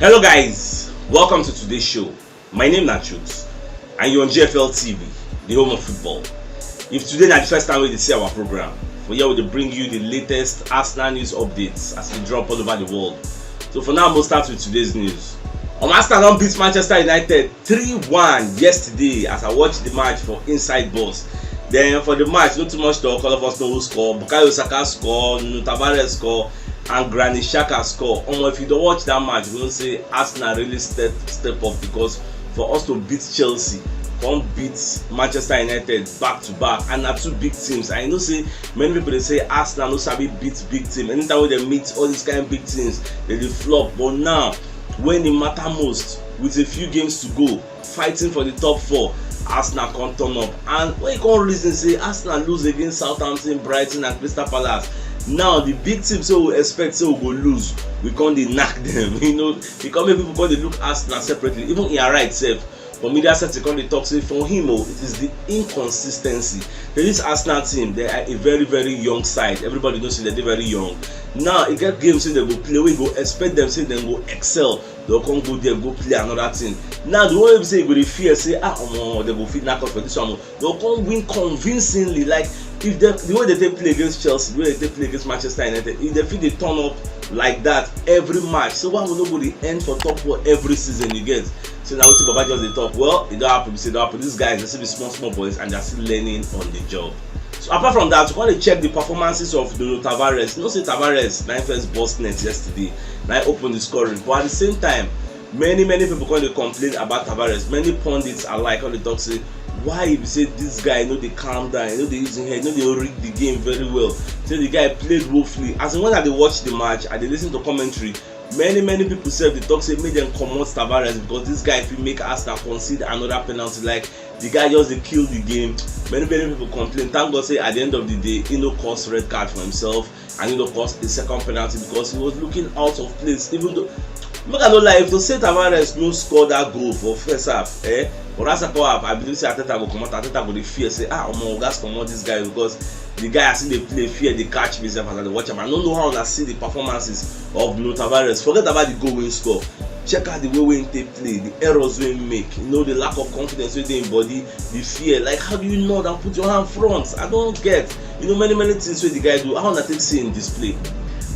Hello guys, welcome to today's show. My name is CHUKS and you're on GFL TV, the home of football. If today is the first time we see our program, for here we will bring you the latest Arsenal news updates as we drop all over the world. So for now, we'll start with today's news. Arsenal beat Manchester United 3-1 yesterday as I watched the match for Inside Boss. Then for the match, not too much talk, all of us know who scored. Bukayo Saka scored, Nuno Tavares scored, and Granit Xhaka score. If you don't watch that match, we don't say Arsenal really step up, because for us to beat Chelsea, come beat Manchester United back to back, and na two big teams. I know say many people they say Arsenal no sabi beat big team. Anytime when they meet all these kind of big teams, they flop. But now, when it matter most, with a few games to go, fighting for the top four, Arsenal can't turn up. And when you can't reason say Arsenal lose against Southampton, Brighton, and Crystal Palace. Now the big teams so we expect so we go lose, we can't knock them. Because many people can't look Arsenal separately. Even in right self, for media set they talk say for him, it is the inconsistency. This Arsenal team, they are a very very young side. Everybody knows that they're very young. Now it get games say they go play, we go expect them say they go excel. They'll come go there, go play another team. Now the one we say go the fear say they go fit knock out for this one. They'll come win convincingly. Like if the way they play against Chelsea, the way they play against Manchester United, if they feel they turn up like that every match, so why will nobody end for top four every season you get? So now we see Baba just the top. Well, it don't happen. We say don't happen. These guys, they still be small boys and they're still learning on the job. So apart from that, we're going to check the performances of Nuno Tavares. You know, say Tavares, 9 first burst net yesterday. Now opened the scoring. But at the same time, many people going to complain about Tavares. Many pundits are like on the talk say, why if you say this guy, they calm down, they using head, they read the game very well. Say the guy played woefully. As in when they watch the match and they listen to commentary, many people say the talk say make them comot Tavares because this guy if he make Arsenal concede another penalty, like the guy just they kill the game. Many people complain. Thank God say at the end of the day he no cause red card for himself and he no cause a second penalty because he was looking out of place. Even though make I no lie, if to say Tavares no score that goal for first half, but that's second half I believe say Ateta go comot, Ateta go dey fear say omo gas comot this guy because the guy as they play fear they catch myself as I watch him. I don't know how I see the performances of Nuno Tavares. Forget about the goal wey score. Check out the way they play, the errors we make, the lack of confidence wey dey in body, the fear. Like how do you know that put your hand front? I don't get. Many things wey the guy do. How na take see in display.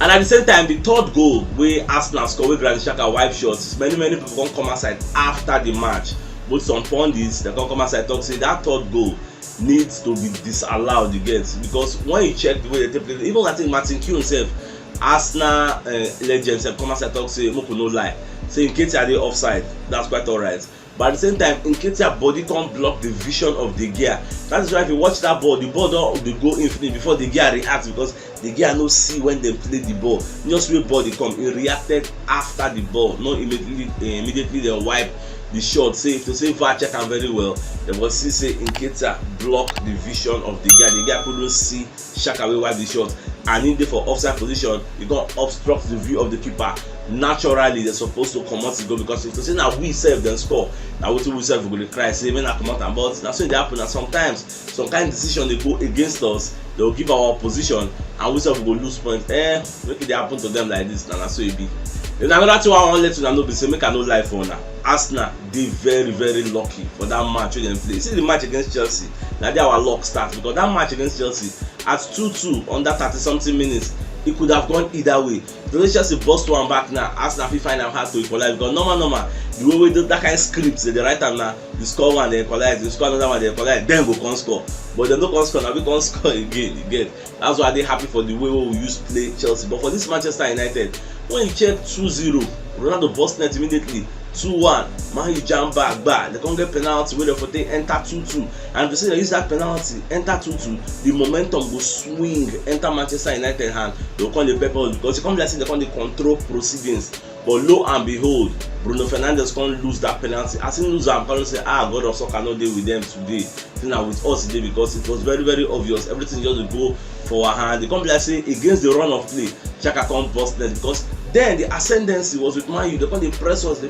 And at the same time, the third goal where Arsenal score, where Granit Xhaka wipe shots, many people gonna come outside after the match. But some pundits they gonna come outside talk say that third goal needs to be disallowed, you get, because when you check the way they play, even I think Martin Q himself, Arsenal legends come outside talk say Moko no lie, say in case they are offside, that's quite alright. But at the same time, in case your body can't block the vision of the gear, that is why if you watch that ball, the ball don't go infinite before the gear reacts, because the gear no see when they play the ball. Just where ball they come, it reacted after the ball, not immediately they wipe the shot. Say if to say VAR check am very well, they will see say Nketiah block the vision of the guy couldn't see Xhaka wey wipe the shot, and in there for offside position, you gonna obstruct the view of the keeper. Naturally they're supposed to come out the goal, because if to say now we save then score, now we save we go to cry say when I come out and but that's what they happen. And sometimes some kind of decision they go against us, they will give our position and we save we go lose point. Make it happen to them like this, and that's so it be. Then another thing I want to let you know be say make I no lie for now. Arsenal they very lucky for that match wey dem play. See the match against Chelsea, na there our luck start, because that match against Chelsea at 2-2 under 30-something minutes, it could have gone either way. Because Chelsea bust one back now, Arsenal fit find am hard to equalize, because normal the way we do that kind of scripts they write am now, you score one they equalize, you score another one they equalize, then go come score. But dem no come score, now we come score again. That's why they happy for the way we used to play Chelsea. But for this Manchester United, when you check 2-0, Ronaldo bust net immediately. 2-1, man you jam back, they can't get penalty where for they enter 2-2, and if you say they use that penalty, enter 2-2, the momentum will swing, enter Manchester United hand, they'll call the pepper, because you come like say they can't control proceedings. But lo and behold, Bruno Fernandes can't lose that penalty. As he lose, I'm going to say, God of soccer no deal with them today. Now with us today, because it was very obvious. Everything just will go for our hand. They come like say against the run of play, Xhaka can't bust net, because then the ascendancy was with Man U. They come they press us,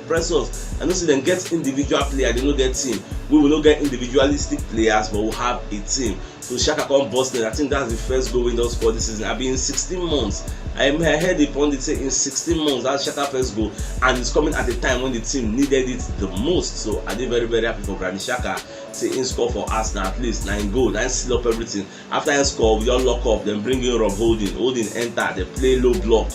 and you see them get individual player, they no get team. We will not get individualistic players, but we'll have a team. So Xhaka come busting. I think that's the first goal Windows scored this season. I've been in 16 months. I heard the pundit say in 16 months that's Xhaka first goal, and it's coming at the time when the team needed it the most. So I did very, very happy for Granit Xhaka. Say in score for Arsenal at least 9 goals, 9 seal up everything. After he score, we all lock up, then bring in Rob Holding. Holding enter, they play low block.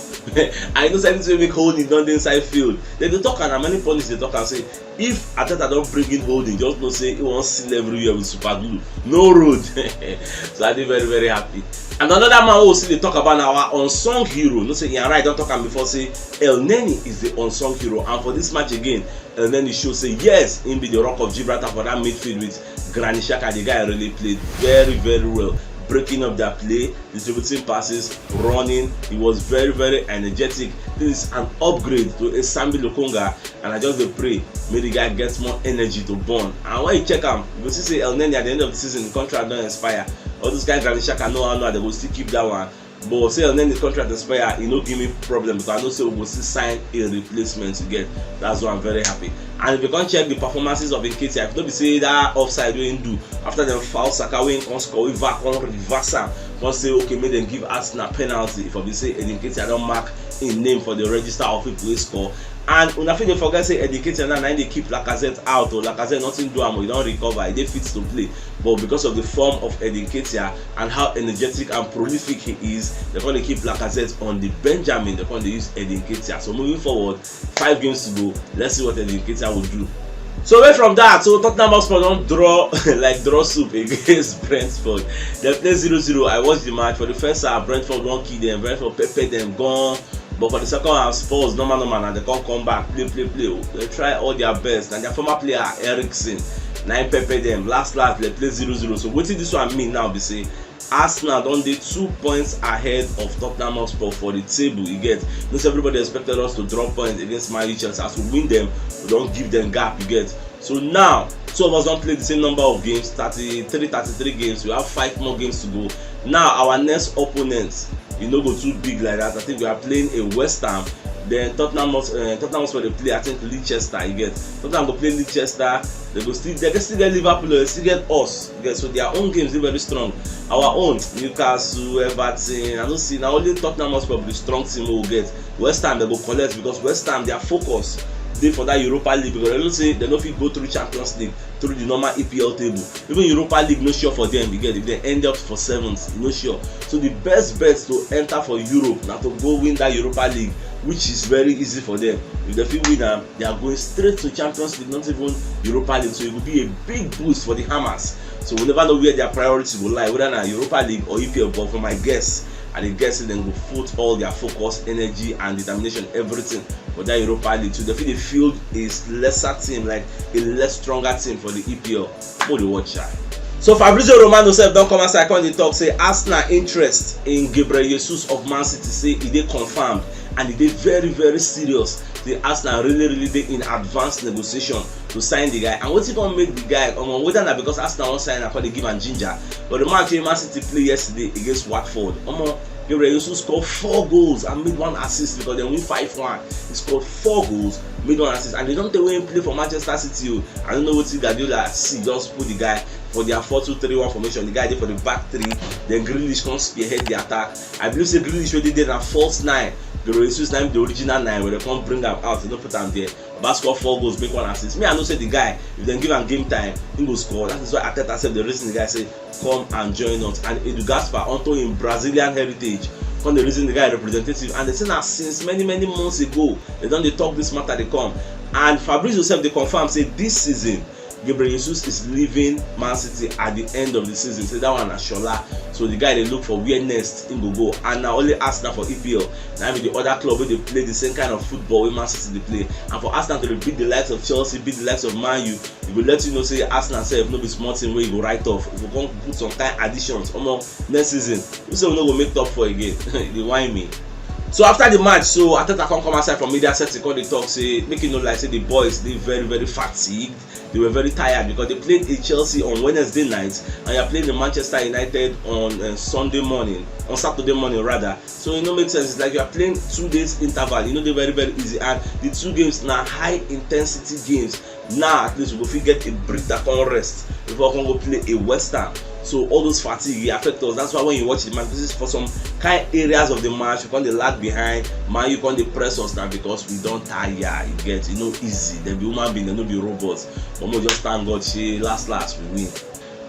I know something to make Holding done the inside field. Then they talk, and many pundits they talk and say, if Ateta don't bring in Holding, just don't say he won't seal everywhere with super glue. No road. So I did very, very happy. And another man who see they talk about our unsung hero. No say yeah right, don't talk am before say El Neni is the unsung hero. And for this match again, El Neni show say yes, him be the rock of Gibraltar for that midfield with Granit Xhaka. The guy really played very, very well, breaking up their play, distributing passes, running. He was very, very energetic. This is an upgrade to a Sambi Lokonga, and I just pray may the guy get more energy to burn. And when you check him, you will see say El Neni at the end of the season, the contract don't expire. All those guys Granit Xhaka know how they will still keep that one. But say El Neni contract expire, he no give me problem because I know say we will still sign a replacement to get. That's why I'm very happy. And if you can check the performances of Nketiah, if you don't be say that offside we do after them foul Saka we can score, we can reverse am. Can say okay, make them give Arsenal penalty. If I be say Nketiah don't mark in name for the register of people who score. And una fit dey forget say Nketiah now they keep Lacazette out, or Lacazette nothing do am, he don't recover, he dey fit to play. But because of the form of Nketiah and how energetic and prolific he is, they're going to keep Lacazette on the Benjamin. They're going to use Nketiah. So moving forward, 5 games to go. Let's see what Nketiah will do. So away from that, so Tottenham Hotspur don't draw like draw soup against Brentford. They play 0-0. I watched the match. For the first half, Brentford won't kill them. Brentford pepper them, gone. But for the second half, Spurs normal, and they can't come back, play. They try all their best. And their former player Eriksen, 9 pepper them. Last they play 0-0. So what did this one mean now? Be say Arsenal don't dey 2 points ahead of Tottenham Hotspur for the table. You get, because everybody expected us to drop points against Man U, Chelsea. As we win them, we don't give them gap. You get. So now 2 of us don't play the same number of games, 33 games. We have 5 more games to go. Now our next opponents, you know, go too big like that. I think we are playing a West Ham. Then Tottenham Hotspur they play, I think, Leicester. You get, Tottenham go play Leicester. They still get Liverpool. They still get us. You get, so their own games are very strong. Our own Newcastle, Everton. I don't see now only Tottenham Hotspur be the strong team we will get. West Ham they go collect because West Ham their focus dey for that Europa League, because they don't say they no fit go through Champions League through the normal EPL table. Even Europa League no sure for them. You get, if they end up for 7th, no sure. So the best bet to enter for Europe now to go win that Europa League, which is very easy for them. If they fit win them, they are going straight to Champions League, not even Europa League. So it will be a big boost for the Hammers. So we never know where their priority will lie, whether na Europa League or EPL. But for my guess, and the guessing, then will put all their focus, energy, and determination, everything for that Europa League. So they feel the field is lesser team, like a less stronger team for the EPL. For the watch out. So Fabrizio Romano said don't come outside come dey talk say Arsenal interest in Gabriel Jesus of Man City, say e dey confirmed and e dey very, very serious. The Arsenal really dey in advanced negotiation to sign the guy. And wetin gonna make the guy whether na because Arsenal wan sign am dey give am ginger, but the match wey Man City play yesterday against Watford, Gabriel Jesus scored 4 goals and made 1 assist because they win 5-1. He scored 4 goals, made 1 assist, and they don't take away him play for Manchester City. I don't know what Guardiola see, just put the guy for their 4-2-3-1 formation. The guy did for the back 3. Then Grealish can spearhead the attack. I believe say Grealish already did a false 9. Gabriel Jesus now the original 9 where they can't bring them out. They don't put them there. But score 4 goals, make 1 assist. Me, I know say the guy, if they give him game time, he will score. That is why Ateta said the reason the guy say come and join us. And Edu Gaspar onto in Brazilian heritage. Come the reason the guy representative, and they say that since many months ago they don't talk this matter they come. And Fabrizio himself they confirm say this season Gabriel Jesus is leaving Man City at the end of the season. Say that one na Shola. So the guy they look for where next him go. And now only Arsenal for EPL. Now with the other club where they play the same kind of football where Man City they play. And for Arsenal to beat the likes of Chelsea, beat the likes of Man U, it will let you know say Arsenal self no be small team where you go right off. If we can put some kind additions next season, we say we no go make top 4 again. They whine me. So after the match, so Ateta come outside from media set, call the talk, say make it no like say the boys they very, very fatigued. They were very tired because they played in Chelsea on Wednesday night and you're playing in Manchester United on Saturday morning rather. So it no make sense. It's like you're playing 2 days interval. You know they're very, very easy, and the 2 games now high intensity games. Now at least we go get a break that can rest before we can go play a West Ham So all those fatigue affect us. That's why when you watch the match, this is for some kind areas of the match, you can't lag behind, man, you can't press us now because we don't tire. You get, easy. They be human being, they no be robots. But we just thank God, last we win.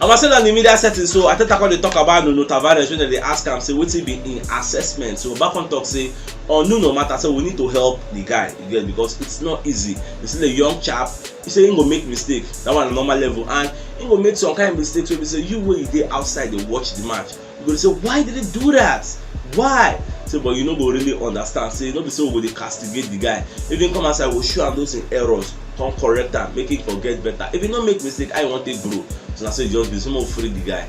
I was saying that in the media setting, so I think I want to talk about Nuno Tavares when they ask him, say, what's it be in assessment? So back on talk, say, on Nuno matter, so we need to help the guy, you get, because it's not easy. You see the young chap, he say he go make mistake, that one a normal level, and he go make some kind of mistakes where he say, you where you dey outside, they watch the match. You go say, why did he do that? Why? Say, but you go really understand. Say, not be so we dey castigate the guy. If he come outside, we'll show him those in errors, come correct am, make him forget better. If he not make mistake, I want to grow. So I say just be someone free the guy.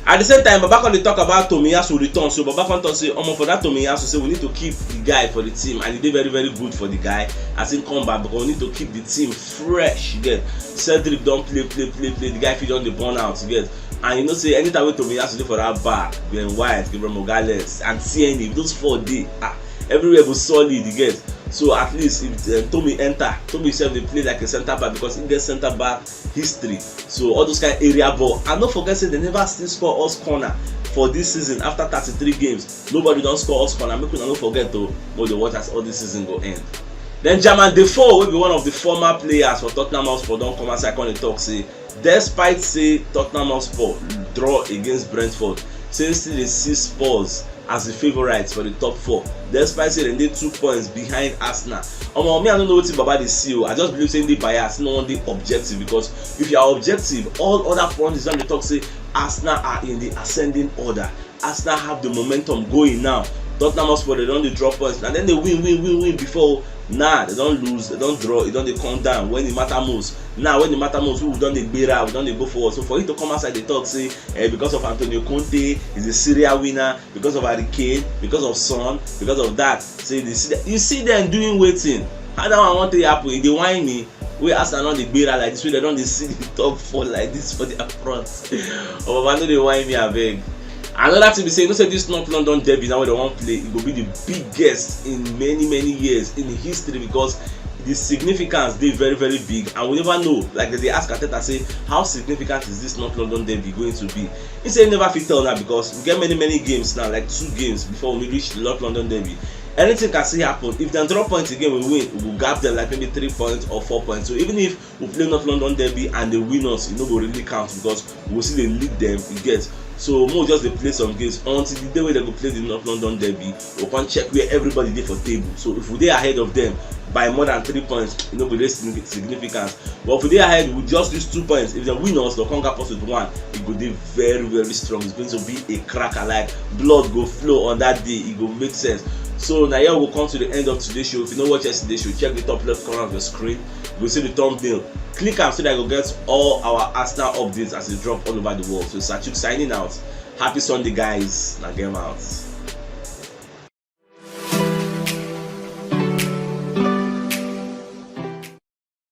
At the same time, Babakon dey talk about Tomiyasu return. So Babakon talk say, for that Tomiyasu, say we need to keep the guy for the team, and he did very very good for the guy as he come back because we need to keep the team fresh. You get, Cedric don't play. The guy fit on the burn out. You get, and say anytime we Tomiyasu dey for that back, Ben White, Gabriel Morales, and TNE, those 4 day, everywhere was solid. You get. So at least if Tommy himself dey play like a centre back because he get centre back history. So all those kind of area ball, and don't forget say they never still score us corner for this season. After 33 games, nobody don't score us corner. Make una no forget to go the watch as all this season go end. Then German Defoe will be one of the former players for Tottenham Hotspur. Don't come outside on the talk say, despite say Tottenham Hotspur draw against Brentford, say still they see Spurs as the favourites for the top 4, despite say they 2 points behind Arsenal. Me, I don't know what Baba dey see. I just believe saying they bias, no one dey objective, because if you are objective, all other fronts on the talk say Arsenal are in the ascending order. Arsenal have the momentum going now. Tottenham Hotspur, they don't drop points, and then they win before. Nah, they don't lose, they don't draw, they don't come down when the matter moves. Now when the matter moves, we don't bear, we don't go forward. So for you to come outside the talk say because of Antonio Conte is a Syria winner, because of Harry Kane, because of Son, because of that, say you see them doing waiting. How that one want to happen? They whine me. We ask not the bear like this, we don't see the top 4 like this for their front. Oh, I know they whine me, I beg. Another thing be say, say this North London derby now where they won't play, it will be the biggest in many years in history, because the significance they very very big, and we never know. Like they ask Arteta say, how significant is this North London derby going to be? He say never fit tell now, because we get many games now, like 2 games before we reach the North London derby. Anything can still happen. If they draw points again, we win, we will gap them like maybe 3 points or 4 points. So even if we play North London derby and they win us, it no go really count, because we will see they lead them. You get. So more just they play some games until the day where they go play the North London derby. We can check where everybody dey for table. So if we dey ahead of them by more than 3 points, it no be significance. But if we dey ahead with just these 2 points, if they win us, they'll come gap us with 1. It go dey very strong. It's going to be a cracker, like blood go flow on that day. It go make sense. So now here we'll come to the end of today's show. If you know watch yesterday's show, check the top left corner of your screen. You will see the thumbnail. Click am so that you'll get all our Arsenal updates as they drop all over the world. So CHUKS signing out. Happy Sunday, guys. Now game out.